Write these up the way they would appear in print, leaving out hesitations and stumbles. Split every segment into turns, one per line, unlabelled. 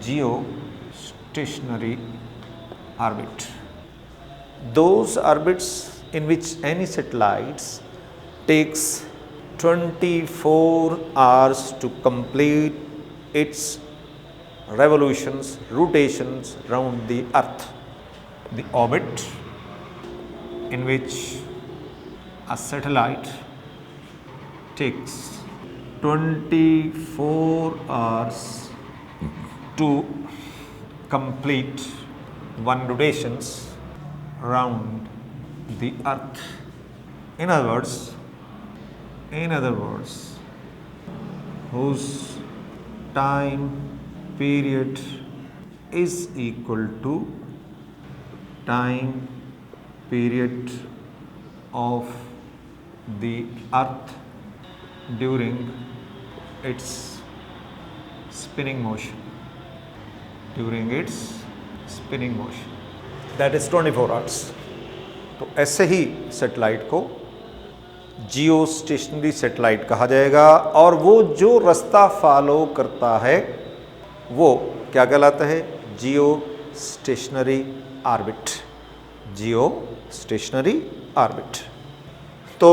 geostationary orbit. Those orbits in which any satellites takes 24 hours to complete its revolutions, rotations around the Earth. The orbit in which a satellite takes 24 hours to complete one rotations around the Earth. In other words, whose time period is equal to time period of the Earth during its spinning motion. That is 24 hours. तो ऐसे ही satellite को जियो stationery satellite कहा जाएगा और वो जो रास्ता follow करता है वो क्या कहलाता है? जियो स्टेशनरी ऑर्बिट। तो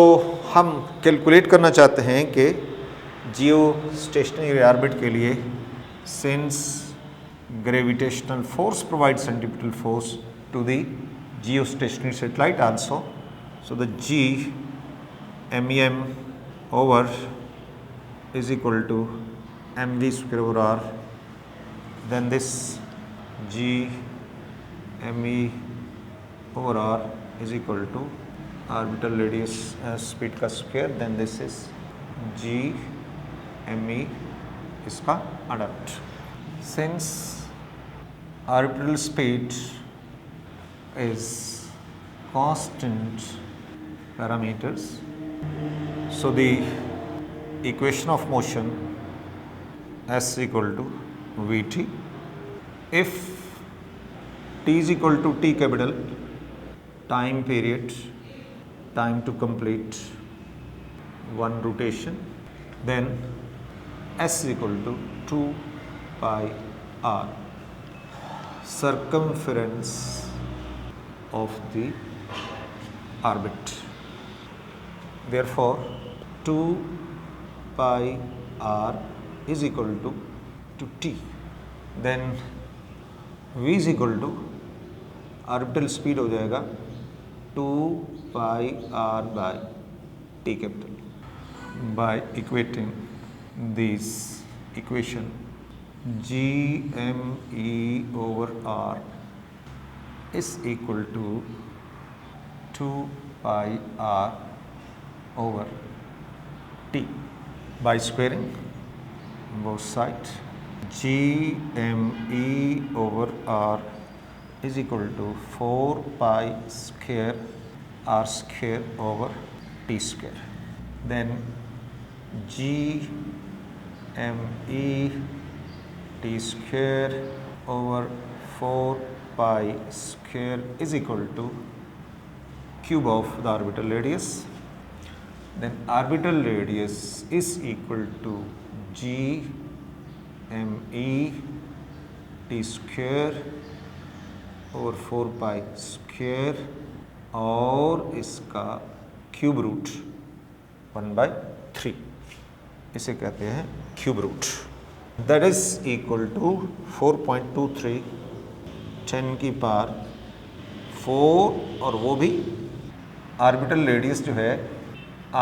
हम कैलकुलेट करना चाहते हैं कि जियो स्टेशनरी ऑर्बिट के लिए since gravitational force provide centripetal force to the geostationary satellite also, so the G MEM over is equal to mv square over r, then this G me over r is equal to orbital radius speed का square, then this is G me इसका under root. Since orbital speed is constant parameters, so the equation of motion s equal to vt. If t is equal to t capital, time period, time to complete one rotation, then s is equal to 2 pi r, circumference of the orbit. Therefore 2 pi r is equal to t. Then v is equal to orbital speed हो जाएगा 2 pi r by t capital. By equating this equation, Gme over r is equal to 2 pi r over t. By squaring both sides, Gme over r is equal to 4 pi square r square over t square. Then Gme t square over 4 pi square is equal to cube of the orbital radius. Then orbital radius is equal to Gme t square over 4 pi square और इसका cube root 1/3, इसे कहते हैं cube root. That is equal to 4.23 10 की power 4 और वो भी orbital radius जो है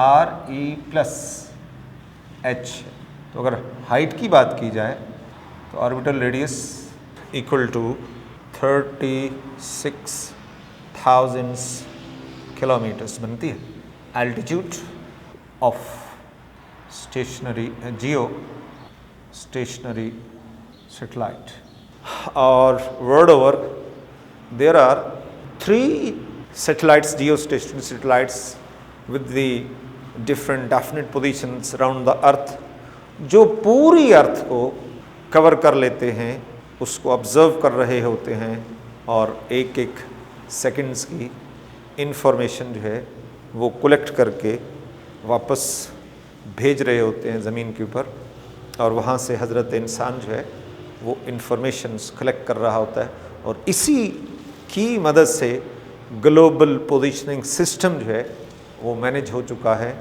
RE प्लस H. तो अगर हाइट की बात की जाए तो orbital radius equal to 36,000 kilometres बनती है. Altitude of geostationary satellite. और world over there are 3 satellites, geostationary satellites with the different definite positions around the earth, जो पूरी अर्थ को कवर कर लेते हैं, उसको ऑब्जर्व कर रहे होते हैं और एक एक सेकंड्स की इंफॉर्मेशन जो है वो कलेक्ट करके वापस भेज रहे होते हैं ज़मीन के ऊपर. और वहाँ से हज़रत इंसान जो है वो इंफॉर्मेशंस कलेक्ट कर रहा होता है और इसी की मदद से ग्लोबल पोजीशनिंग सिस्टम जो है वो मैनेज हो चुका है।